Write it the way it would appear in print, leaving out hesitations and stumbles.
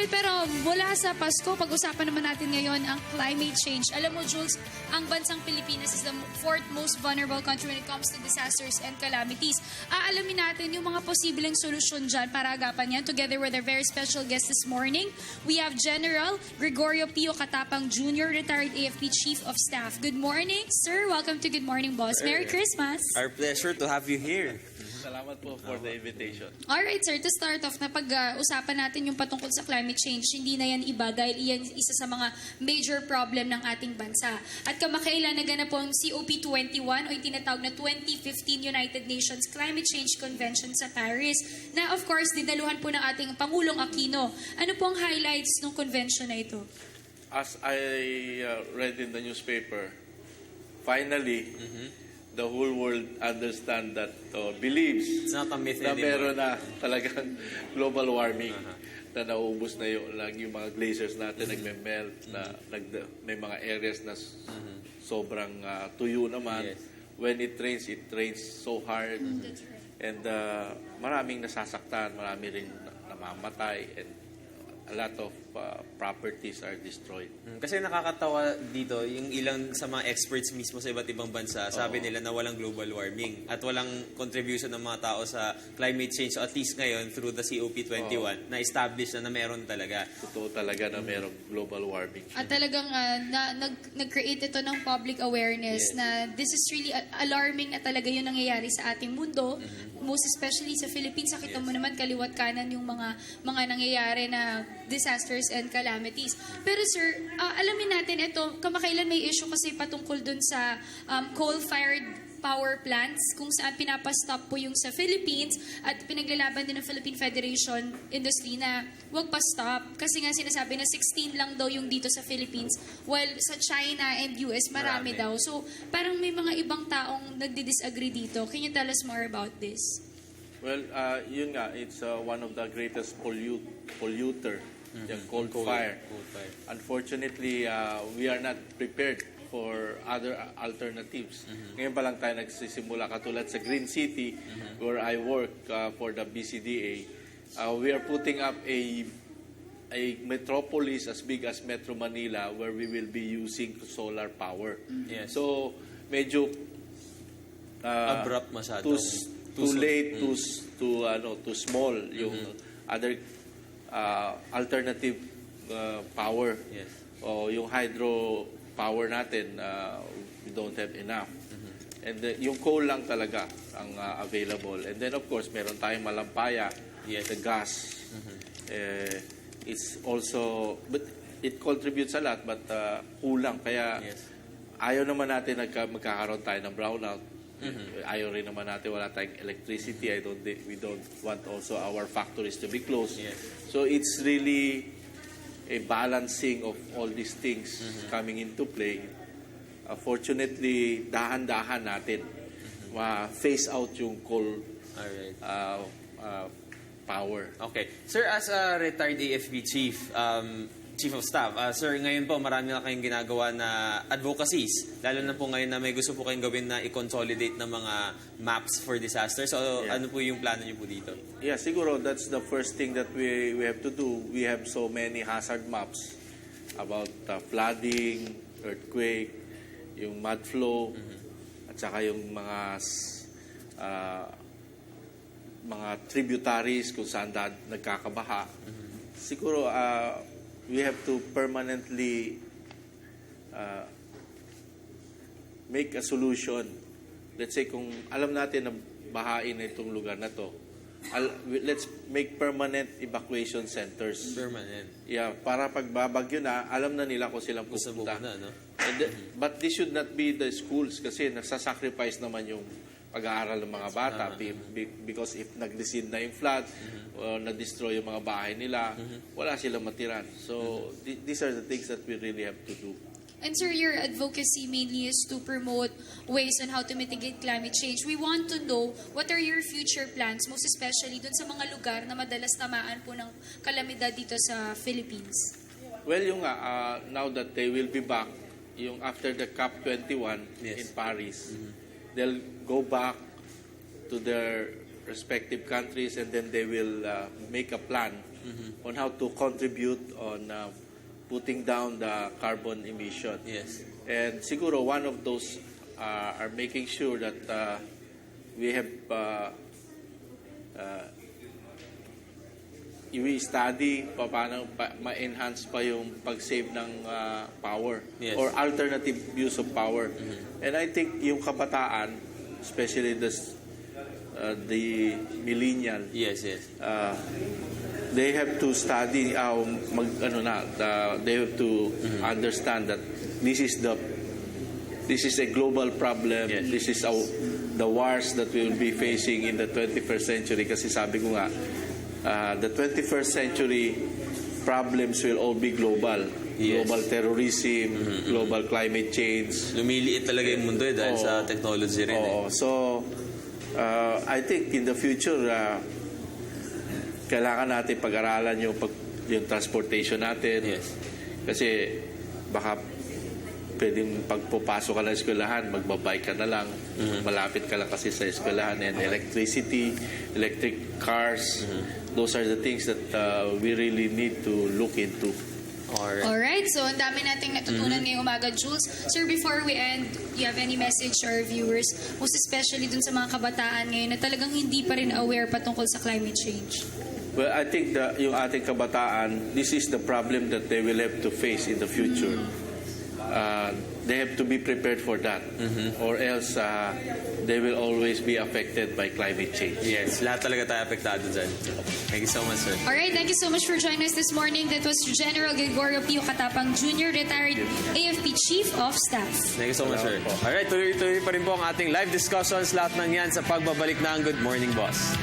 Alright, pero mula sa Pasko, pag-usapan naman natin ngayon ang climate change. Alam mo, Jules, ang bansang Pilipinas is the fourth most vulnerable country when it comes to disasters and calamities. Aalamin natin yung mga posibleng solusyon dyan para agapan yan. Together with our very special guest this morning, we have General Gregorio Pio Catapang Jr, retired AFP Chief of Staff. Good morning, sir. Welcome to Good Morning, Boss. Merry Christmas. Our pleasure to have you here. Salamat po for the invitation. Alright, sir. To start off, na pag-usapan natin yung patungkol sa climate change, hindi na yan iba dahil iyan isa sa mga major problem ng ating bansa. At kamakailan naganap po ang COP21 o yung tinatawag na 2015 United Nations Climate Change Convention sa Paris na of course dinaluhan po ng ating Pangulong Aquino. Ano po ang highlights ng convention na ito? As I read in the newspaper, finally, the whole world understand that believes It's not a myth na anymore. meron na talagang global warming na nauubos na yung mga glaciers natin nagme-melt na may mga areas na sobrang tuyo naman. Yes. When it rains so hard and maraming nasasaktan, marami rin namamatay and a lot of properties are destroyed. Kasi nakakatawa dito, yung ilang sa mga experts mismo sa iba't ibang bansa, sabi nila na walang global warming at walang contribution ng mga tao sa climate change. So at least ngayon, through the COP21, na-establish na meron talaga. Totoo talaga na merong global warming. At talagang nag-create ito ng public awareness na this is really alarming na talaga yung nangyayari sa ating mundo. Most especially sa Philippines, nakita mo naman kaliwat kanan yung mga nangyayari na disasters and calamities. Pero sir, alamin natin ito, kamakailan may issue kasi patungkol dun sa coal-fired power plants kung saan pinapastop po yung sa Philippines at pinaglalaban din ng Philippine Federation Industry na wag pa stop kasi nga sinasabi na 16 lang daw yung dito sa Philippines while sa China and US marami daw. So parang may mga ibang taong nagdi-disagree dito. Can you tell us more about this? Well, yun nga, it's one of the greatest polluter, yung coal fire. Unfortunately, we are not prepared for other alternatives. Ngayon pa lang tayo nagsisimula katulad sa Green City where I work for the BCDA. We are putting up a metropolis as big as Metro Manila where we will be using solar power. Yes. So, medyo Abrupt masyado. too late, too small yung other alternative power. Yes. O yung hydro power natin, we don't have enough. And yung coal lang talaga ang available. And then of course, meron tayong malampaya, the gas. It's also, but it contributes a lot, but kulang. Kaya ayaw naman natin magkakaroon tayo ng brownout. Ayaw rin naman natin wala tayong electricity. We don't want also our factories to be closed. So it's really a balancing of all these things coming into play. Fortunately, dahan-dahan natin ma-phase out yung coal power. Okay. Sir, as a retired AFP Chief of Staff, sir, ngayon po marami na kayong ginagawa na advocacies. Lalo na po ngayon na may gusto po kayong gawin na i-consolidate ng mga maps for disasters. So, ano po yung plano niyo po dito? Yeah, siguro that's the first thing that we have to do. We have so many hazard maps about flooding, earthquake, yung mud flow, at saka yung mga tributaries kung saan nagkakabaha. Siguro, we have to permanently make a solution. Let's say kung alam natin na bahain na itong lugar na to, let's make permanent evacuation centers. Permanent. Yeah, para pag babagyo na, alam na nila kung silang pupunta. No? But this should not be the schools kasi nagsasacrifice naman yung pag-aaral ng mga bata because if nag-descend na yung flood o na-destroy yung mga bahay nila, wala silang matiran. So, these are the things that we really have to do. And sir, your advocacy mainly is to promote ways on how to mitigate climate change. We want to know what are your future plans, most especially dun sa mga lugar na madalas tamaan po ng kalamidad dito sa Philippines. Well, yung now that they will be back, yung after the COP21 in Paris, they'll go back to their respective countries and then they will make a plan on how to contribute on putting down the carbon emission. Yes. And siguro one of those are making sure that we have i-study paano ma-enhance pa yung pag-save ng power. Yes. Or alternative use of power. And I think yung kabataan, especially the millennial, Yes. they have to study they have to understand that this is a global problem. Yes. This is the wars that we will be facing in the 21st century. Kasi sabi ko nga, the 21st century problems will all be global. Yes. Global terrorism, global climate change. Lumiliit talaga yung mundo dahil sa technology rin. So, I think in the future, kailangan natin pag-aralan yung transportation natin. Yes. Kasi baka pwedeng pagpapasok ka ng eskwelahan, magbabike ka na lang. Malapit ka lang kasi sa eskwelahan. And electricity, electric cars, those are the things that we really need to look into. Alright, so ang dami nating natutunan ngayong umaga, Jules. Sir, before we end, do you have any message to our viewers, most especially dun sa mga kabataan ngayon na talagang hindi pa rin aware patungkol sa climate change? Well, I think yung ating kabataan, this is the problem that they will have to face in the future. They have to be prepared for that. Or else, they will always be affected by climate change. Yes, lahat talaga tayo apektado dyan. Thank you so much, sir. Alright, thank you so much for joining us this morning. That was General Gregorio Pio Catapang Jr., retired AFP Chief of Staff. Thank you so much, sir. Alright, tuloy-tuloy pa rin po ang ating live discussions. Lahat ng yan sa pagbabalik ng Good Morning Boss.